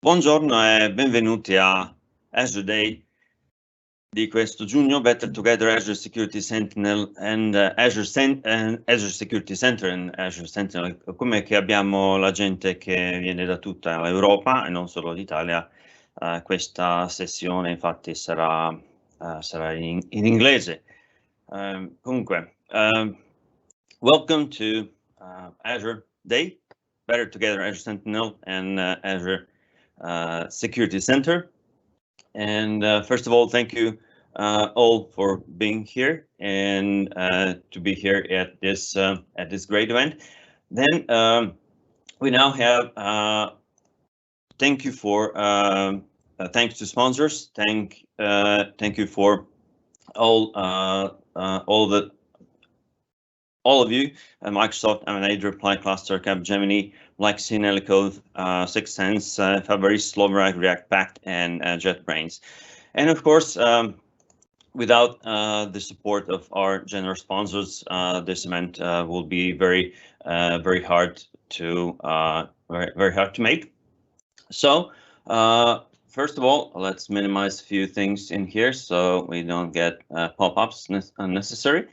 Buongiorno e benvenuti a Azure Day di questo giugno, Better Together Azure Security Sentinel and Azure Security Center and Azure Sentinel. Come che abbiamo la gente che viene da tutta l'Europa e non solo l'Italia, questa sessione infatti sarà in inglese. Comunque, welcome to Azure Day, Better Together Azure Sentinel and Azure Security Center. And first of all, thank you all for being here and to be here at this great event. Then we now have thank you for thanks to sponsors. Thank you for all of you, Microsoft, Azure, Apply Cluster, Capgemini, Lexi, Nelicode, Sixth Sense, Fabrice, Slovak, React Pact, and JetBrains. And of course, without the support of our generous sponsors, this event will be very hard to make. So first of all, let's minimize a few things in here so we don't get pop-ups unnecessary.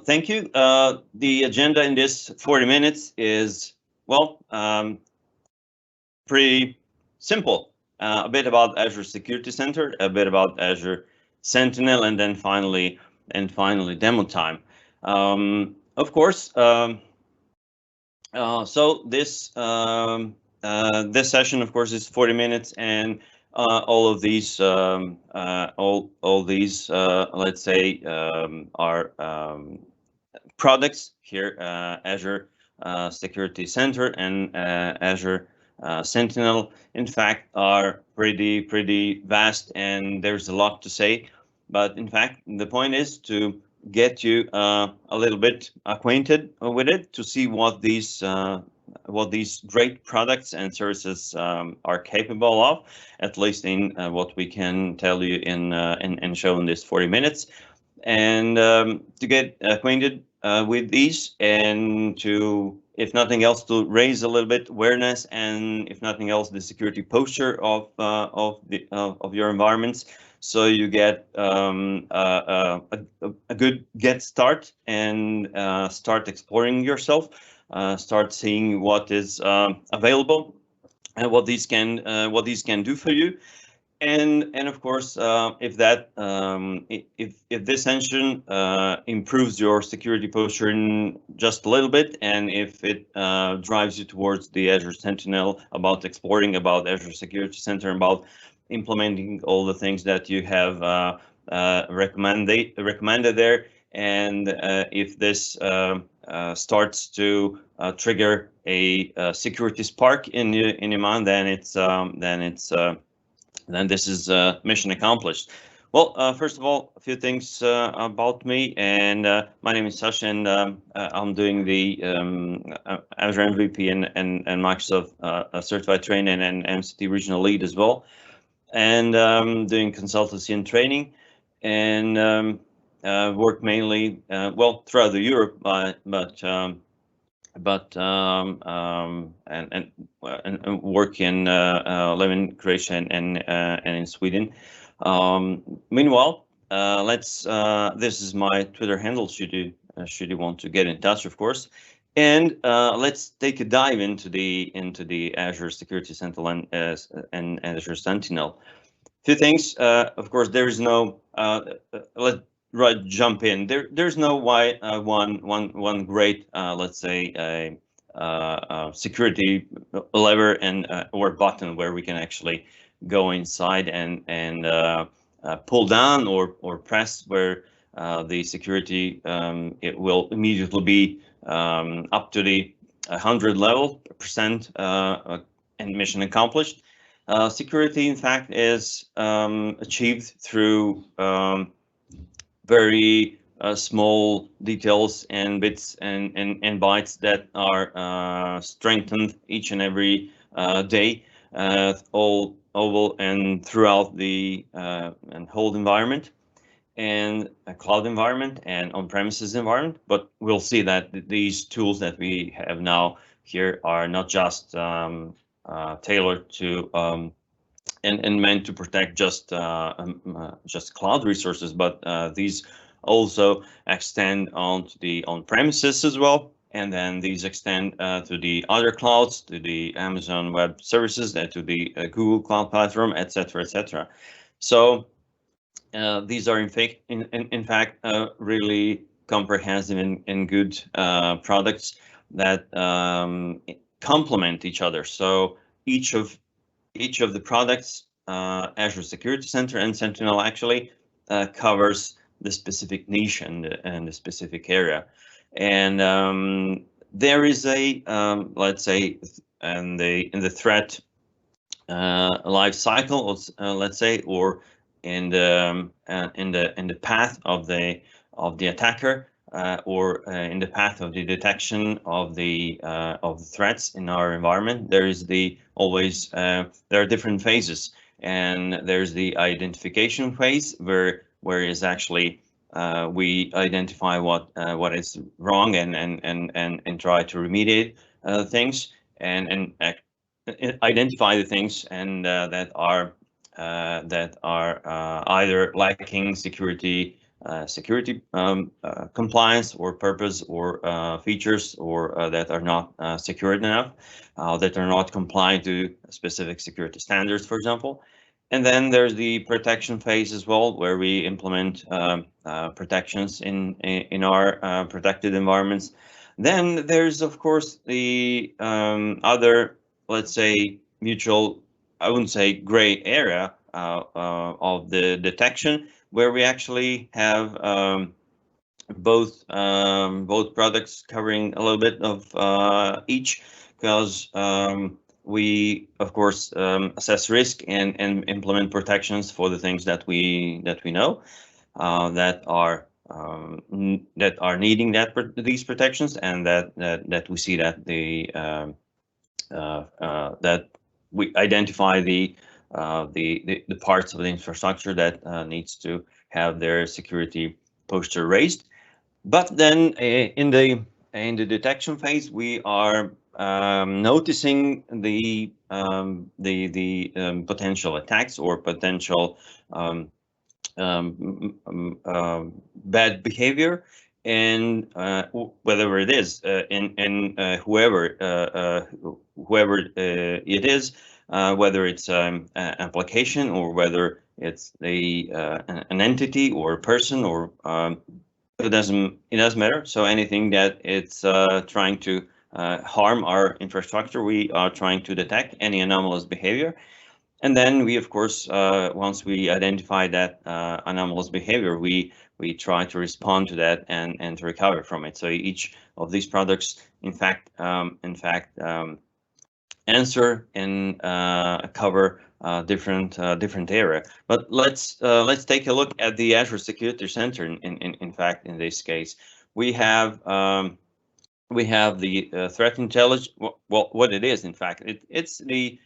Thank you. The agenda in this 40 minutes is, well, pretty simple. A bit about Azure Security Center, a bit about Azure Sentinel, and then finally demo time. Of course, so this this session, of course, is 40 minutes, and all of these let's say are products here, Azure Security Center and Azure Sentinel, in fact, are pretty vast, and there's a lot to say. But in fact, the point is to get you a little bit acquainted with it, to see what these great products and services are capable of, at least in what we can tell you in show in this 40 minutes, and to get acquainted with these, and to, if nothing else, to raise a little bit awareness, and if nothing else, the security posture of your environments, so you get a good get start and start exploring yourself. Start seeing what is available and what these can do for you, and of course, if that if this session improves your security posture in just a little bit, and if it drives you towards the Azure Sentinel, about exploring about Azure Security Center, about implementing all the things that you have recommended there, and if this starts to trigger a security spark in your mind, then this is mission accomplished. Well, first of all, a few things about me, and my name is Sasha, and I'm doing the Azure MVP and Microsoft Certified Trainer and MCT Regional Lead as well, and doing consultancy and training, and work mainly throughout the Europe, and work in live in Croatia and in Sweden. Meanwhile, this is my Twitter handle, should you want to get in touch, of course. And let's take a dive into the Azure Security Sentinel and Azure Sentinel. Few things, of course. There is no let's jump in. There's no one great let's say security lever and or button where we can actually go inside and pull down or press where the security it will immediately be up to the 100% and mission accomplished. Security, in fact, is achieved through very small details and bits and bytes that are strengthened each and every day, all over and throughout the and whole environment, and a cloud environment and on-premises environment. But we'll see that these tools that we have now here are not just tailored to and meant to protect just cloud resources, but these also extend onto the on-premises as well, and then these extend to the other clouds, to the Amazon Web Services, to the Google Cloud Platform, etc., etc. So these are in fact really comprehensive and good products that complement each other. So each of the products, Azure Security Center and Sentinel, actually covers the specific niche and the specific area. And there is a let's say in the threat life cycle, let's say, or in the path of the attacker, or in the path of the detection of the threats in our environment. There is always there are different phases, and there's the identification phase where is actually we identify what is wrong and try to remediate things and identify the things and that are either lacking security compliance or purpose or features, or that are not secured enough, that are not compliant to specific security standards, for example. And then there's the protection phase as well, where we implement protections in our protected environments. Then there's, of course, the other, let's say, mutual, I wouldn't say gray area of the detection, where we actually have both products covering a little bit of each, because we, of course, assess risk and implement protections for the things that we know that are needing these protections, and that we see that that we identify the parts of the infrastructure that needs to have their security posture raised. But then in the detection phase, we are noticing the potential attacks or potential bad behavior, and whether it is in whoever it is, whether it's application or whether it's an entity or a person, or it doesn't matter. So anything that it's trying to harm our infrastructure, we are trying to detect any anomalous behavior. And then we, of course, once we identify that anomalous behavior, we try to respond to that and to recover from it. So each of these products, in fact, answer and cover different area. But let's take a look at the Azure Security Center. In fact, in this case, we have the threat intelligence. Well, what it is, in fact, it's the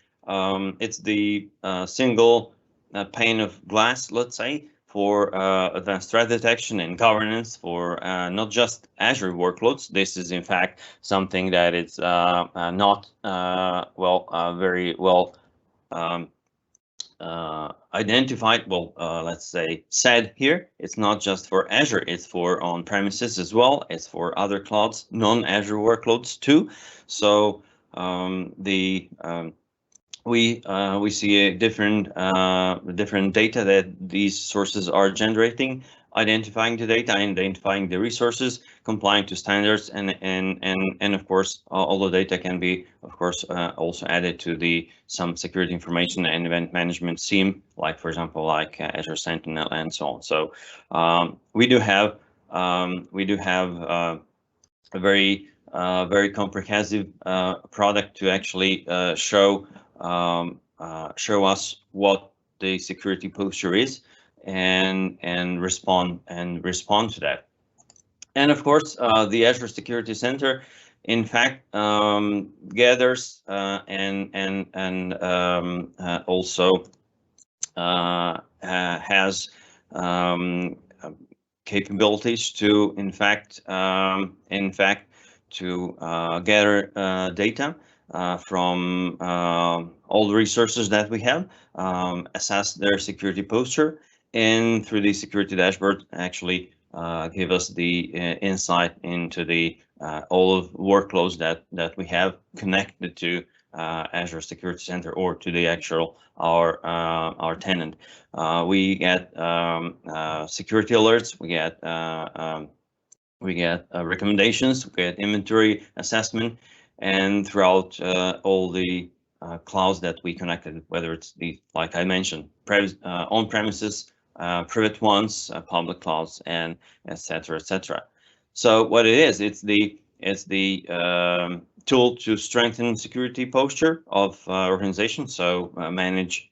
single pane of glass, let's say, for advanced threat detection and governance for not just Azure workloads. This is, in fact, something that it's not very well identified. Well, let's say said here. It's not just for Azure, it's for on-premises as well. It's for other clouds, non-Azure workloads too. So we see a different data that these sources are generating, identifying the data, identifying the resources, complying to standards, and of course all the data can be, of course, also added to some security information and event management SIEM, like, for example, like Azure Sentinel and so on. So we do have a very comprehensive product to actually show us what the security posture is and respond to that. And of course, the Azure Security Center, in fact, gathers and also has capabilities to, in fact, to gather data from all the resources that we have, assess their security posture, and through the security dashboard actually give us the insight into the all of workloads that we have connected to Azure Security Center or to the actual our tenant. We get security alerts, we get recommendations, we get inventory assessment, and throughout all the clouds that we connected, whether it's the, like I mentioned, on-premises, private ones, public clouds, and etc. etc. So what it is, it's the tool to strengthen security posture of organizations. So manage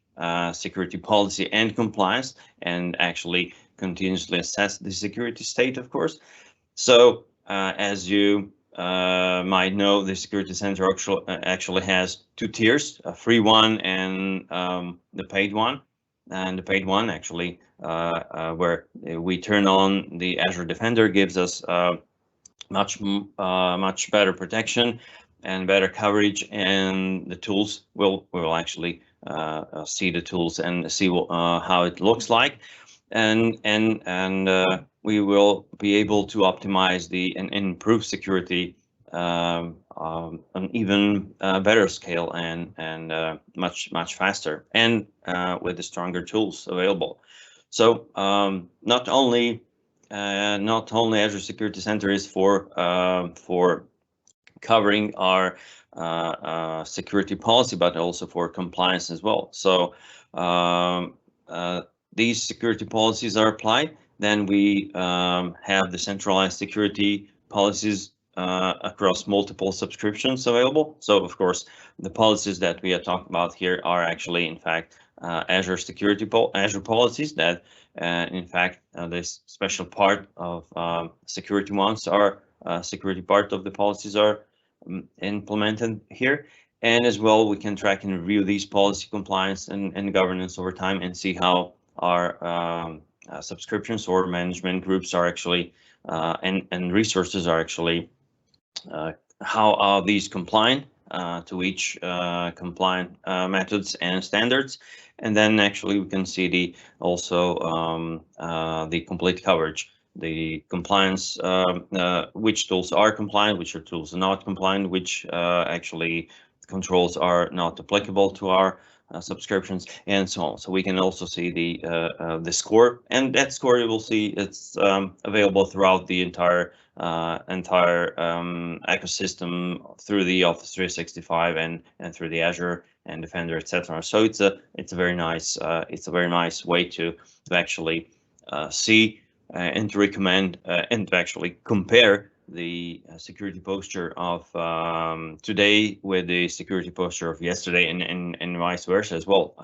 security policy and compliance, and actually continuously assess the security state, of course. So as you might know, the Security Center actually has two tiers, a free one and the paid one. And the paid one actually, where we turn on the Azure Defender, gives us much better protection and better coverage, and the tools will actually see the tools and see how it looks like, and we will be able to optimize and improve security on even better scale and much faster, and with the stronger tools available. So not only Azure Security Center is for covering our security policy, but also for compliance as well. So these security policies are applied. Then we have the centralized security policies across multiple subscriptions available. So of course, the policies that we are talking about here are actually, in fact, Azure Azure policies that, in fact, this special part of security ones are security part of the policies are implemented here. And as well, we can track and review these policy compliance and governance over time and see how our subscriptions or management groups are actually and resources are actually how are these compliant to each compliant methods and standards. And then actually we can see the also the complete coverage, the compliance, which tools are compliant, which tools are not compliant, which actually controls are not applicable to our subscriptions, and so on. So we can also see the score, and that score you will see it's available throughout the entire ecosystem through the Office 365 and through the Azure and Defender, etc. So it's a very nice way to actually see and to recommend and to actually compare the security posture of today with the security posture of yesterday, and vice versa as well.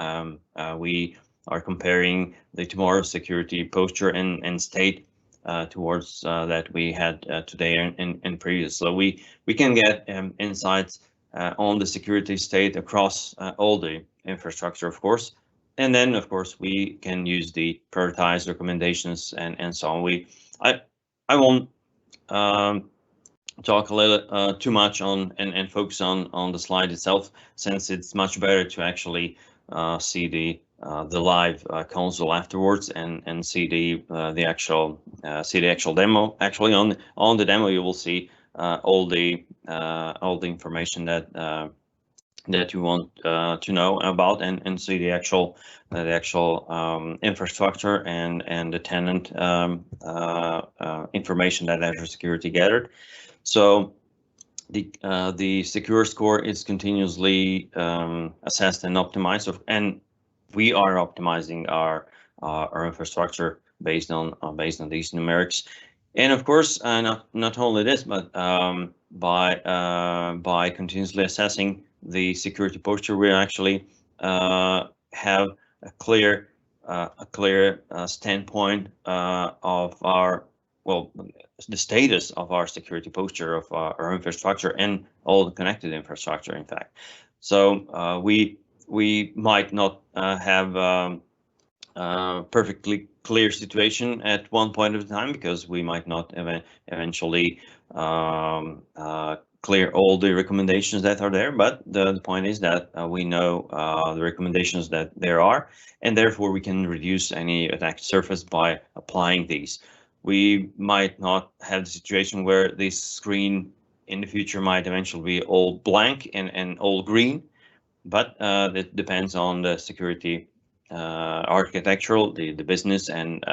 We are comparing the tomorrow security posture and state towards that we had today and previous. So we can get insights on the security state across all the infrastructure, of course. And then, of course, we can use the prioritized recommendations and so on. I won't talk a little too much on and focus on the slide itself, since it's much better to actually see the live console afterwards and see the actual demo. Actually, on the demo, you will see all the information that you want to know about, and see the actual infrastructure and the tenant information that Azure Security gathered. So the secure score is continuously assessed and optimized, and we are optimizing our infrastructure based on these numerics. And of course, not only this, but by continuously assessing the security posture, we actually have a clear standpoint of our, well, the status of our security posture of our infrastructure and all the connected infrastructure, in fact. So we might not have perfectly clear situation at one point of time, because we might not eventually clear all the recommendations that are there, but the point is that we know the recommendations that there are, and therefore we can reduce any attack surface by applying these. We might not have the situation where this screen in the future might eventually be all blank and all green, but it depends on the security architectural, the business, and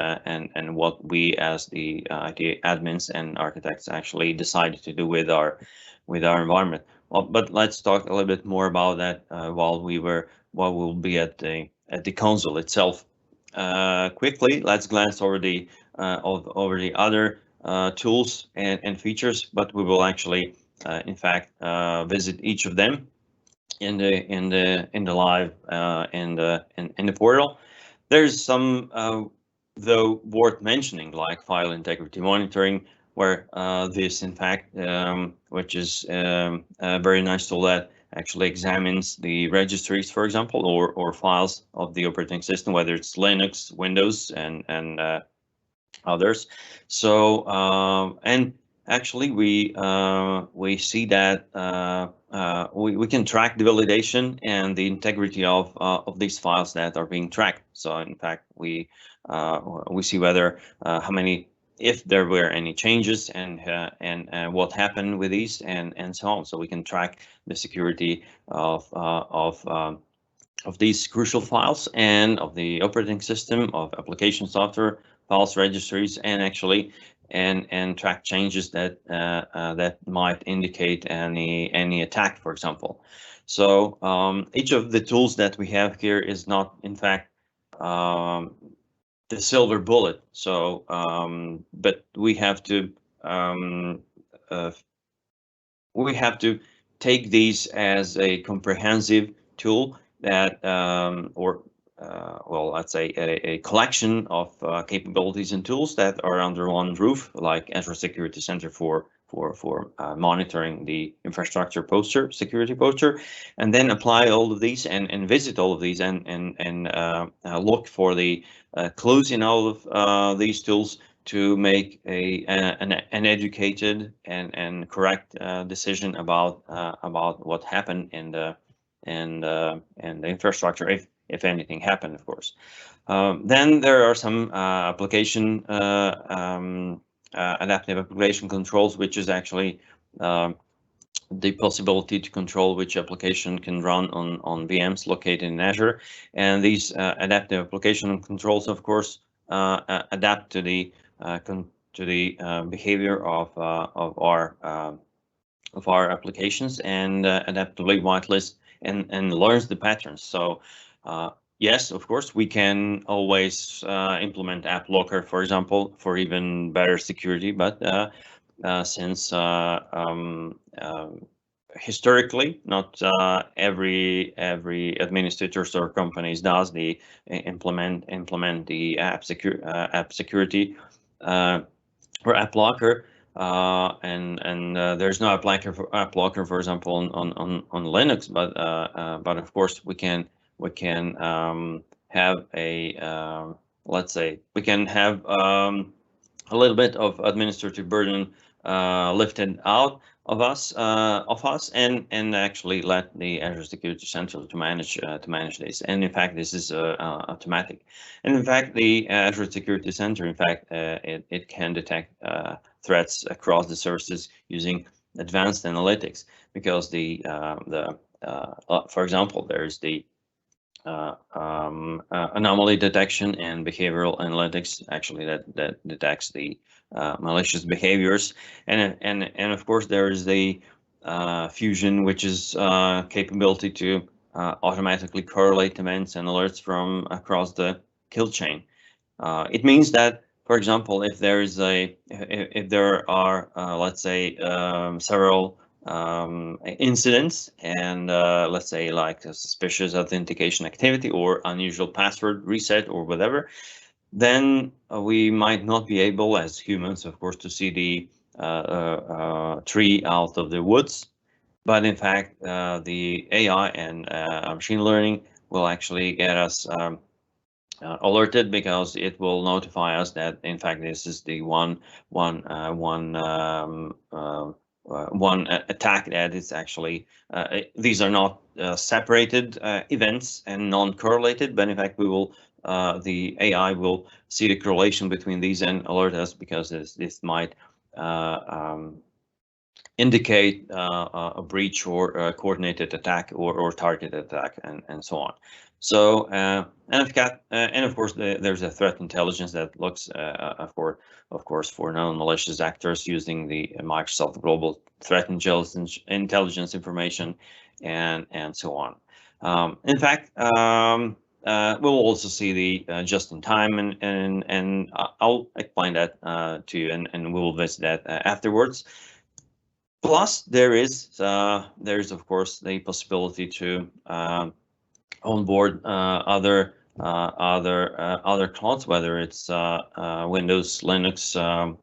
what we as the IT admins and architects actually decided to do with our environment. Well, but let's talk a little bit more about that while we'll be at the console itself. Quickly, let's glance over the other tools and features, but we will actually, in fact, visit each of them in the live in the portal. There's some though worth mentioning, like file integrity monitoring, where this in fact which is a very nice tool that actually examines the registries, for example, or files of the operating system, whether it's Linux, Windows, and others. So and actually we see that we can track the validation and the integrity of these files that are being tracked. So in fact we see whether how many, if there were any changes, and what happened with these, and so on. So we can track the security of these crucial files and of the operating system, of application software, files, registries, and actually and track changes that that might indicate any attack, for example. So each of the tools that we have here is not, in fact, the silver bullet. So but we have to take these as a comprehensive tool that well, let's say a collection of capabilities and tools that are under one roof, like Azure Security Center for monitoring the infrastructure posture, security posture, and then apply all of these and visit all of these and look for the clues in all of these tools to make an educated and correct decision about what happened in the infrastructure, if anything happened, of course. Then there are some application adaptive application controls, which is actually the possibility to control which application can run on VMs located in Azure. And these adaptive application controls, of course, adapt to the behavior of our applications, and adaptively whitelist and learns the patterns. So yes, of course, we can always implement app locker, for example, for even better security. But since historically, not every administrators or companies does the implement the app security or app locker, and there's no app locker, for example, on Linux, but of course we can have a let's say we can have a little bit of administrative burden lifted out of us and actually let the Azure Security Center to manage this. And in fact, this is automatic. And in fact, the Azure Security Center, in fact, it can detect threats across the services using advanced analytics, because for example, there's the anomaly detection and behavioral analytics, actually that detects the malicious behaviors, and of course there is the fusion, which is capability to automatically correlate events and alerts from across the kill chain. It means that, for example, if there are let's say several incidents, and let's say like a suspicious authentication activity or unusual password reset or whatever, then we might not be able, as humans, of course, to see the tree out of the woods. But in fact, the AI and machine learning will actually get us alerted, because it will notify us that in fact this is the one one attack that is actually, these are not separated events and non-correlated, but in fact we will, the AI will see the correlation between these and alert us, because this might indicate a breach or a coordinated attack or targeted attack, and so on. So and of course there's a threat intelligence that looks for non-malicious actors using the Microsoft Global Threat Intelligence information, and so on. In fact, we'll also see the just-in-time, and I'll explain that to you, and we'll visit that afterwards. Plus, there is of course the possibility to onboard other clouds, whether it's Windows, Linux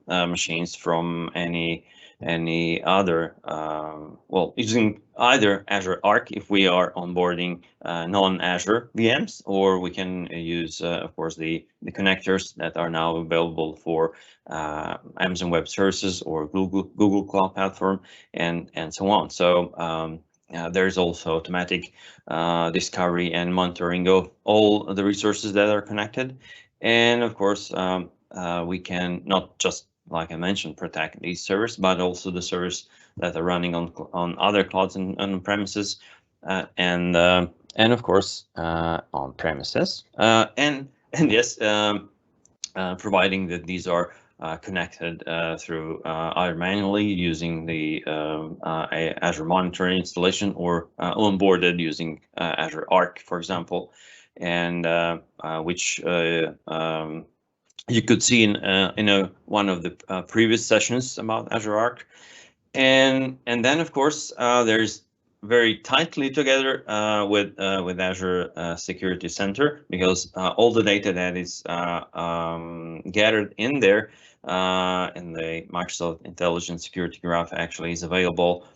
machines from any other, well, using either Azure Arc if we are onboarding non-Azure VMs, or we can use, of course, the connectors that are now available for Amazon Web Services or Google Cloud Platform, and so on. So there's also automatic discovery and monitoring of all the resources that are connected, and of course we can not just, like I mentioned, protect these servers, but also the servers that are running on other clouds and on premises, and of course on premises, and yes, providing that these are connected through either manually using the Azure Monitoring installation, or onboarded using Azure Arc, for example, and which you could see in one of the previous sessions about Azure Arc, and then of course there's very tightly together with Azure Security Center, because all the data that is gathered in there in the Microsoft Intelligent Security Graph actually is available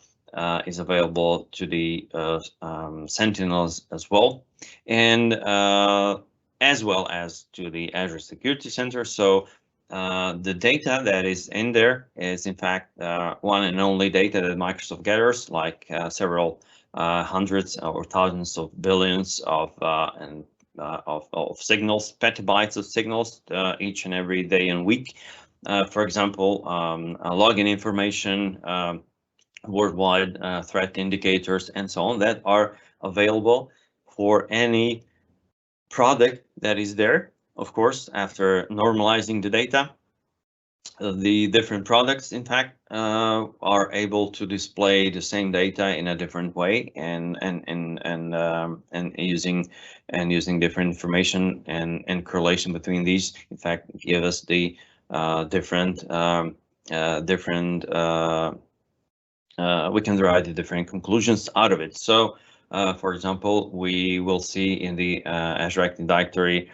to the Sentinels as well, and as well as to the Azure Security Center. So the data that is in there is in fact one and only data that Microsoft gathers, like several hundreds or thousands of billions of signals, petabytes of signals each and every day and week. For example, login information, worldwide threat indicators, and so on, that are available for any product that is there. Of course, after normalizing the data, the different products, in fact, are able to display the same data in a different way, and using different information and correlation between these, in fact, give us the different we can derive the different conclusions out of it. So, for example, we will see in the Azure Active Directory,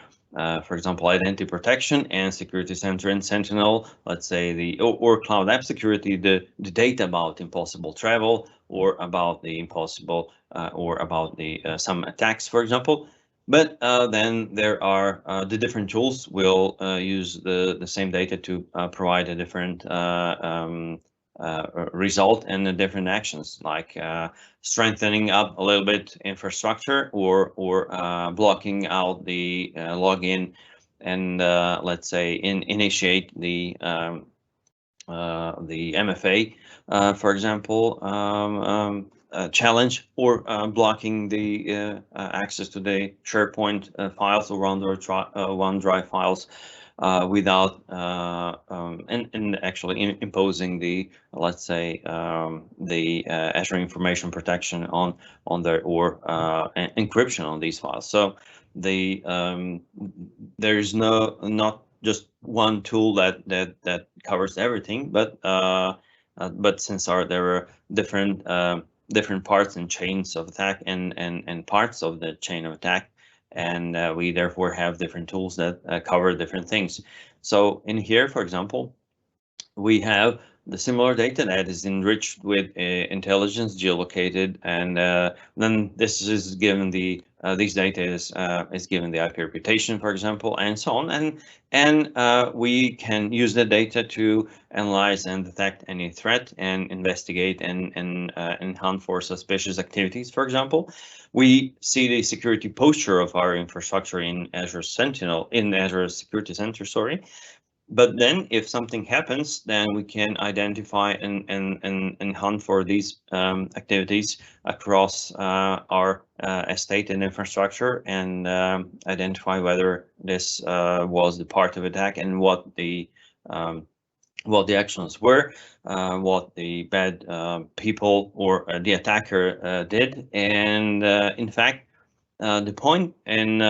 for example, identity protection and security center and Sentinel, let's say or cloud app security, the data about impossible travel, or about the impossible or about the some attacks, for example. But then there are the different tools will use the same data to provide a different result and the different actions, like strengthening up a little bit infrastructure, or blocking out the login, and let's say initiate the MFA, for example, challenge, or blocking the access to the SharePoint files or OneDrive files, without and actually imposing the, let's say, the Azure information protection on there, or encryption on these files. So there's not just one tool that covers everything, but since there are different parts and chains of attack, and parts of the chain of attack, and we therefore have different tools that cover different things. So in here, for example, we have the similar data that is enriched with intelligence, geolocated, and then this is given these data is given the IP reputation, for example, and so on, and we can use the data to analyze and detect any threat and investigate and hunt for suspicious activities. For example, we see the security posture of our infrastructure in Azure Sentinel, in Azure Security Center, sorry. But then if something happens, then we can identify and hunt for these activities across our estate and infrastructure, and identify whether this was the part of attack and what the actions were, what the bad people or the attacker did. And in fact, the point in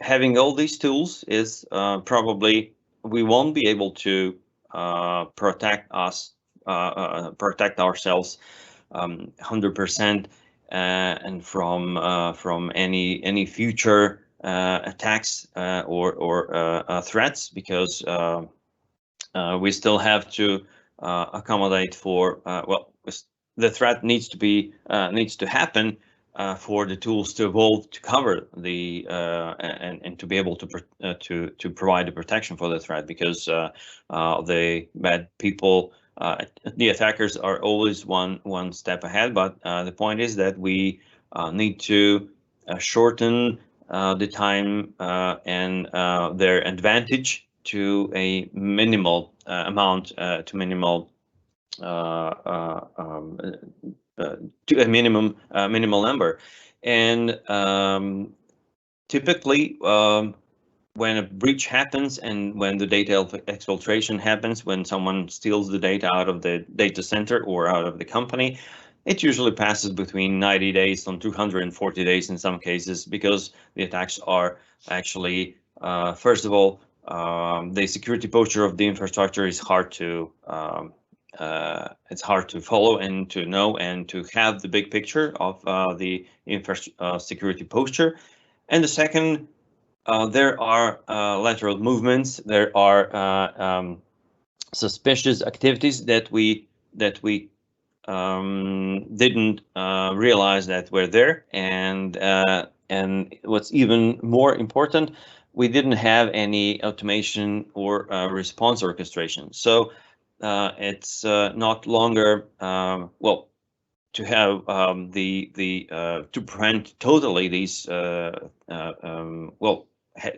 having all these tools is probably we won't be able to protect ourselves 100% and from any future attacks or threats, because we still have to accommodate for well, the threat needs to happen for the tools to evolve to cover the and to be able to provide the protection for the threat, because the bad people, the attackers, are always one step ahead. But the point is that we need to shorten the time and their advantage to a minimal amount, to a minimal number. And typically, when a breach happens and when the data exfiltration happens, when someone steals the data out of the data center or out of the company, it usually passes between 90 days and 240 days in some cases, because the attacks are actually, first of all, the security posture of the infrastructure is hard to it's hard to follow and to know and to have the big picture of the security posture. And the second, there are lateral movements, there are suspicious activities that we didn't realize that were there, and what's even more important, we didn't have any automation or response orchestration. So it's not longer well, to have to prevent totally these well,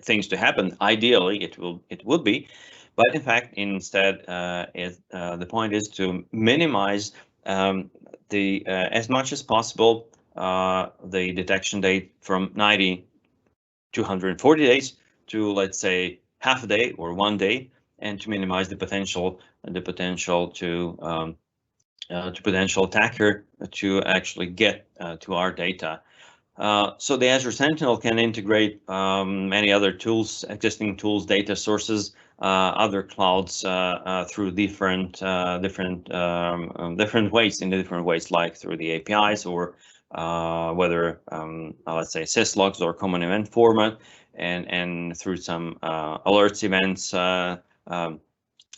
things to happen. Ideally, it would be, but in fact, instead, the point is to minimize as much as possible the detection date from 90 to 140 days to, let's say, half a day or 1 day, and to minimize the potential to potential attacker to actually get to our data. So the Azure Sentinel can integrate many other tools, existing tools, data sources, other clouds through different ways, in different ways, like through the APIs, or whether let's say syslogs or common event format, and through some alerts, events,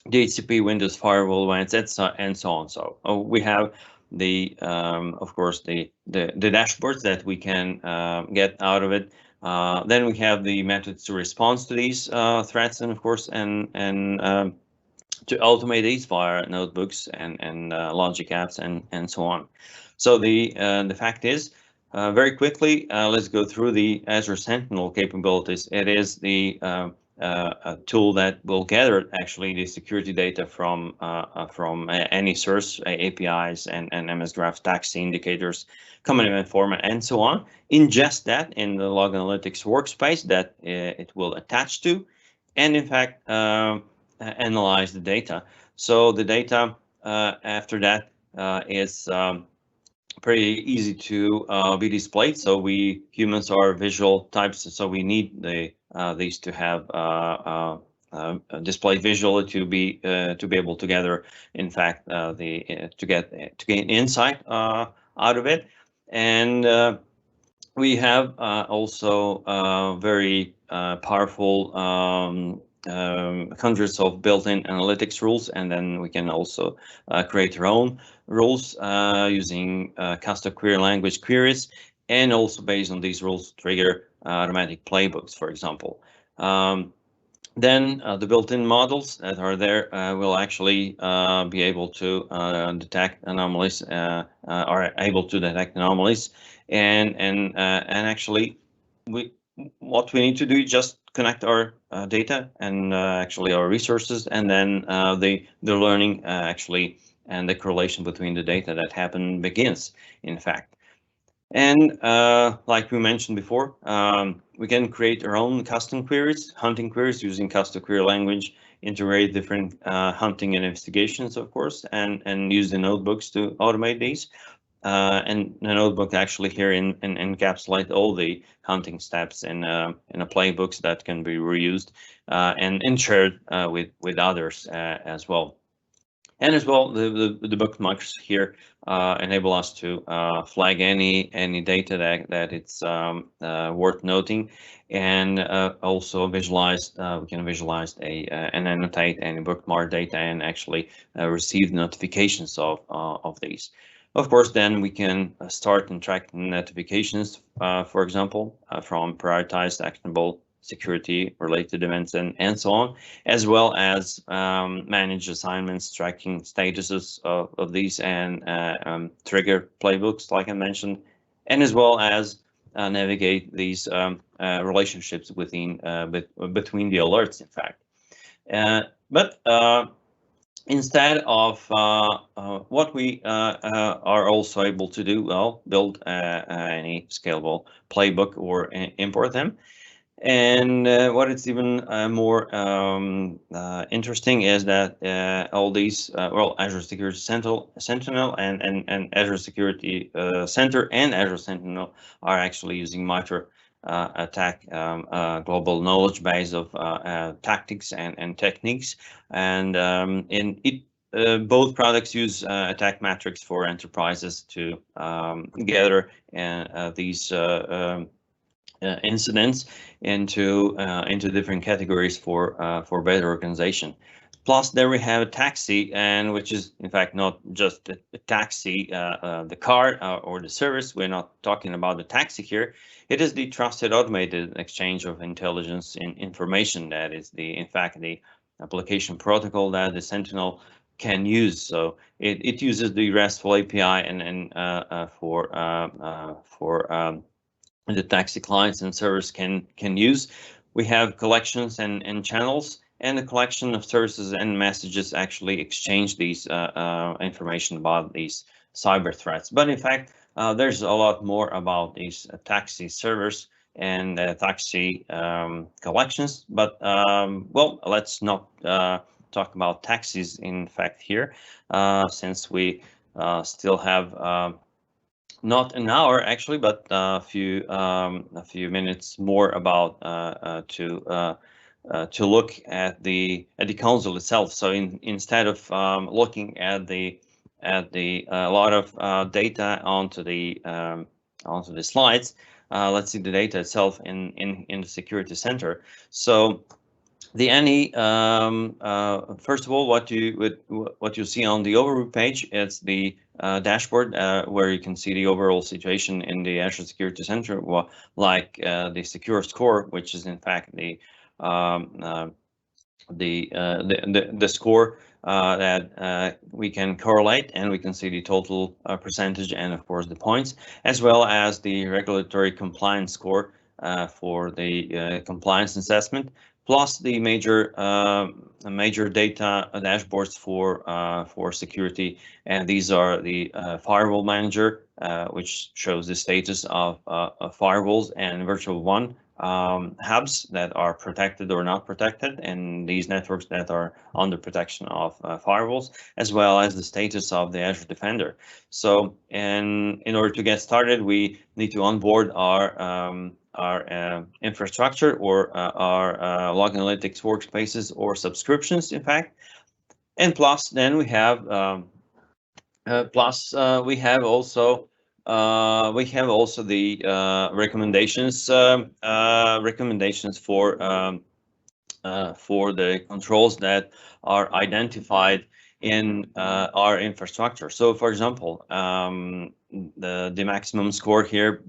DHCP, Windows Firewall events, and so on. So we have the of course the dashboards that we can get out of it. Then we have the methods to respond to these threats, and of course to automate these via notebooks and logic apps and so on. So the fact is, very quickly, let's go through the Azure Sentinel capabilities. It is the a tool that will gather actually the security data from any source, APIs and MS Graph, taxi indicators, common event format, and so on. Ingest that in the log analytics workspace that it will attach to, and in fact analyze the data. So the data after that is pretty easy to be displayed. So we humans are visual types, so we need these to have displayed visually to be able to gather, in fact, to gain insight out of it. And we have also very powerful hundreds of built-in analytics rules, and then we can also create our own rules using custom query language queries, and also based on these rules trigger automatic playbooks, for example. Then the built-in models that are there will actually be able to detect anomalies, are able to detect anomalies, and actually what we need to do is just connect our data and actually our resources, and then the learning actually and the correlation between the data that happen begins, in fact. And like we mentioned before, we can create our own custom queries, hunting queries using custom query language, integrate different hunting and investigations, of course, and use the notebooks to automate these. And the notebook actually here encapsulate all the hunting steps in a playbooks that can be reused and shared with others as well. And as well, the bookmarks here enable us to flag any data that it's worth noting, and also visualize. We can visualize and annotate any bookmark data and actually receive notifications of these. Of course, then we can start and track notifications, for example, from prioritized actionable security related events and so on, as well as manage assignments, tracking statuses of these, and trigger playbooks like I mentioned, and as well as navigate these relationships between the alerts, in fact. But instead of what we are also able to do, well, build any scalable playbook or import them. And what is even more interesting is that all these, well, Azure Security Sentinel and Azure Security Center and Azure Sentinel are actually using MITRE ATT&CK global knowledge base of tactics and techniques. And in it, both products use attack metrics for enterprises to gather these incidents into different categories for better organization. Plus, there we have a taxi, and which is in fact not just a taxi, the car or the service. We're not talking about the taxi here. It is the trusted automated exchange of intelligence and information that is in fact the application protocol that the Sentinel can use. So it uses the RESTful API and for the taxi clients and servers can use. We have collections and channels, and the collection of services and messages actually exchange these information about these cyber threats. But in fact, there's a lot more about these taxi servers and taxi collections. But well, let's not talk about taxis in fact here, since we still have not an hour actually, but a few minutes more about to look at the console itself. So instead of looking at the a lot of data onto the slides, let's see the data itself in the security center. So the first of all, what you see on the overview page is the dashboard where you can see the overall situation in the Azure Security Center, like the secure score, which is in fact the score that we can correlate, and we can see the total percentage and of course the points, as well as the regulatory compliance score for the compliance assessment, plus the major data dashboards for security. And these are the firewall manager, which shows the status of firewalls and virtual WAN hubs that are protected or not protected, and these networks that are under protection of firewalls, as well as the status of the Azure Defender. So, in order to get started, we need to onboard our infrastructure or our log analytics workspaces or subscriptions, in fact. And plus, then we have we have also the recommendations for for the controls that are identified in our infrastructure. So, for example, the maximum score here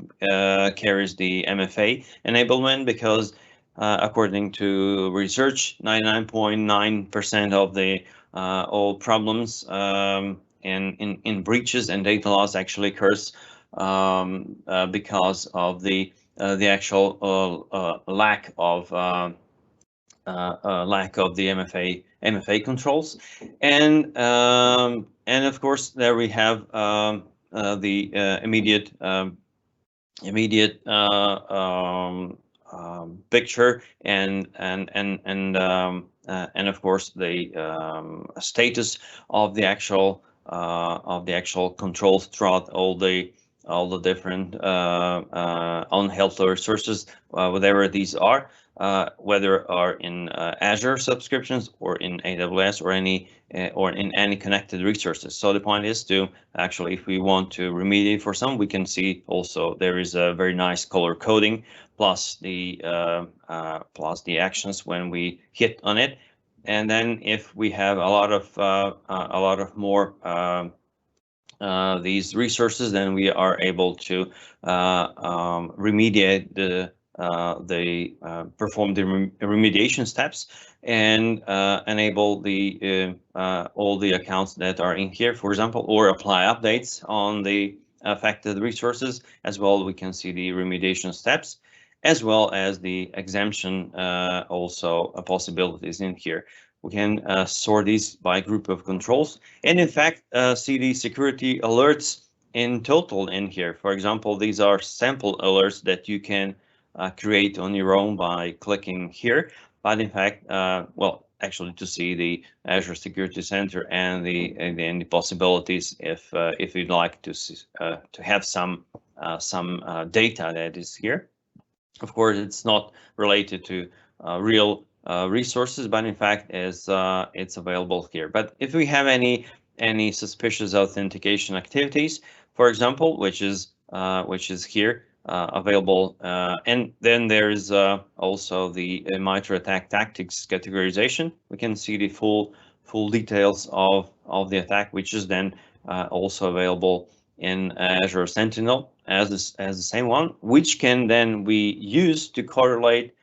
carries the MFA enablement because, according to research, 99.9% of the all problems in breaches and data loss actually occurs because of the actual lack of the MFA controls, and of course there we have the immediate picture and of course the status of the actual controls throughout all the different unhealthy resources, whatever these are. Whether are in Azure subscriptions or in AWS or in any connected resources. So the point is to actually, if we want to remediate for some, we can see also there is a very nice color coding plus the actions when we hit on it. And then if we have a lot of more these resources, then we are able to remediate perform the remediation steps and enable the all the accounts that are in here, for example, or apply updates on the affected resources. As well, we can see the remediation steps as well as the exemption also possibilities in here. We can sort these by group of controls and in fact see the security alerts in total in here. For example, these are sample alerts that you can create on your own by clicking here. But in fact, well, actually to see the Azure Security Center and the possibilities if you'd like to have some data that is here. Of course, it's not related to real resources, but in fact is it's available here. But if we have any suspicious authentication activities, for example, which is here available, and then there is also the MITRE ATT&CK tactics categorization. We can see the full details of the attack, which is then also available in Azure Sentinel as the same one, which can then we use to correlate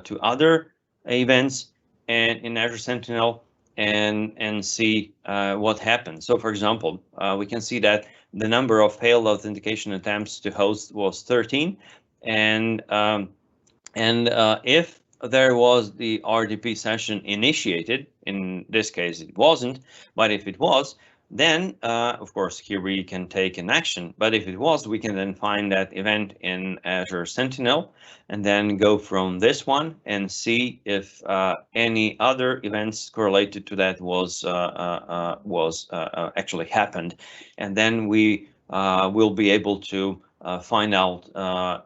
to other events and in Azure Sentinel and see what happened. So, for example, we can see that the number of failed authentication attempts to host was 13, and if there was the RDP session initiated, in this case it wasn't, but if it was, then of course here we can take an action. But if it was, we can then find that event in Azure Sentinel and then go from this one and see if any other events correlated to that was actually happened, and then we will be able to find out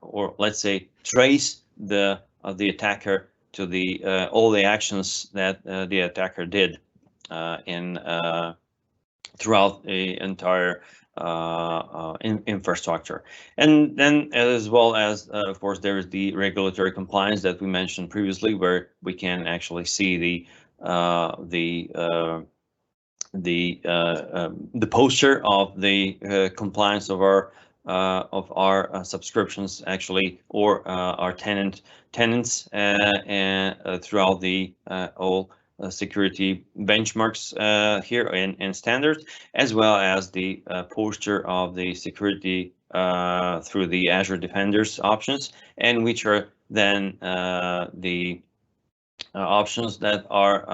or let's say trace the attacker to the all the actions that the attacker did in throughout the entire infrastructure. And then as well as of course there is the regulatory compliance that we mentioned previously, where we can actually see the poster of the compliance of our subscriptions actually, or our tenants throughout the all security benchmarks here and standards, as well as the poster of the security through the Azure Defenders options, and which are then the options that are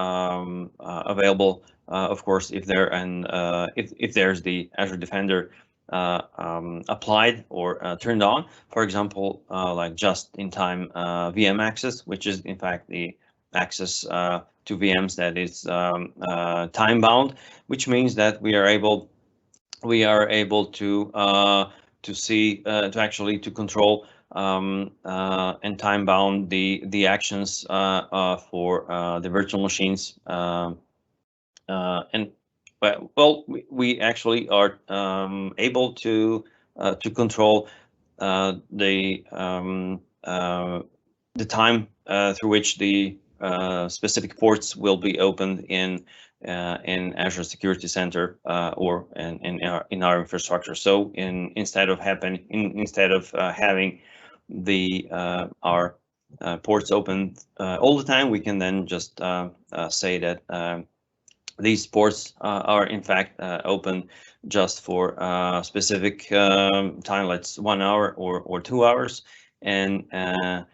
available, of course, if there and if there's the Azure Defender applied or turned on. For example, like just-in-time VM access, which is in fact the access to VMs that is time bound, which means that we are able to see to actually to control and time bound the actions for the virtual machines, and well, we actually are able to control the time through which the specific ports will be opened in Azure Security Center or in our infrastructure. So instead of having the our ports open all the time, we can then just say that these ports are in fact open just for specific time, let's 1 hour or 2 hours, and after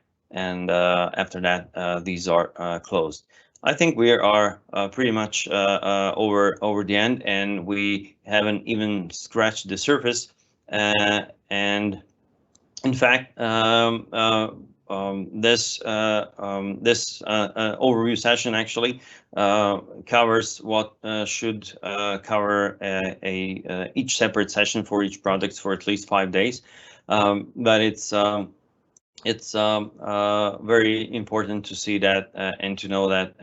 that these are closed. I think we are pretty much over the end, and we haven't even scratched the surface. And in fact, this overview session actually covers what should cover each separate session for each product for at least 5 days. But it's very important to see that and to know that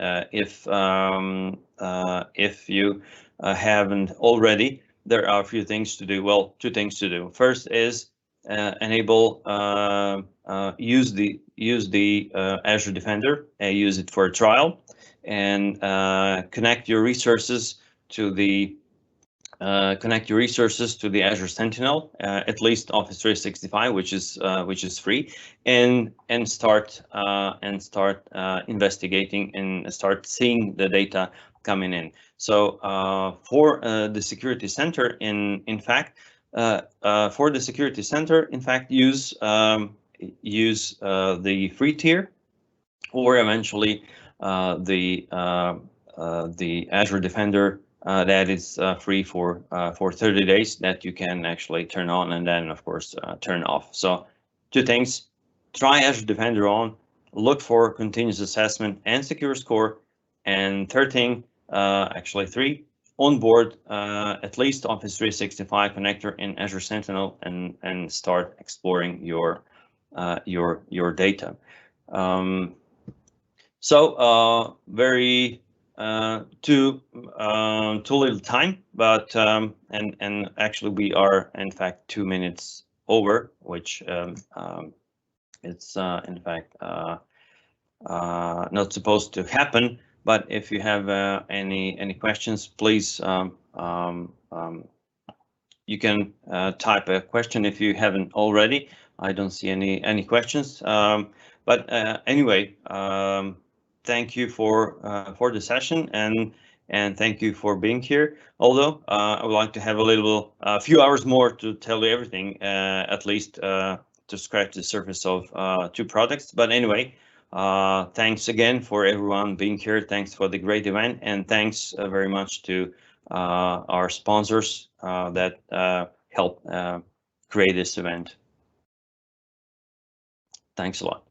if you haven't already, there are a few things to do. Well, 2 things to do. First is enable use the Azure Defender, use it for a trial, and connect your resources to the Azure Sentinel, at least Office 365, which is free, and start investigating and start seeing the data coming in. So for the security center, in fact, use the free tier, or eventually the Azure Defender that is free for 30 days, that you can actually turn on and then of course turn off. So 2 things: try Azure Defender on, look for continuous assessment and secure score, and third thing, actually 3, onboard at least Office 365 connector in Azure Sentinel and start exploring your data. So very too little time, but and actually we are in fact 2 minutes over, which it's in fact not supposed to happen. But if you have any questions, please you can type a question if you haven't already. I don't see any questions. But anyway, thank you for the session, and thank you for being here. Although I would like to have a few hours more to tell you everything, at least to scratch the surface of 2 products. But anyway, thanks again for everyone being here. Thanks for the great event, and thanks very much to our sponsors that helped create this event. Thanks a lot.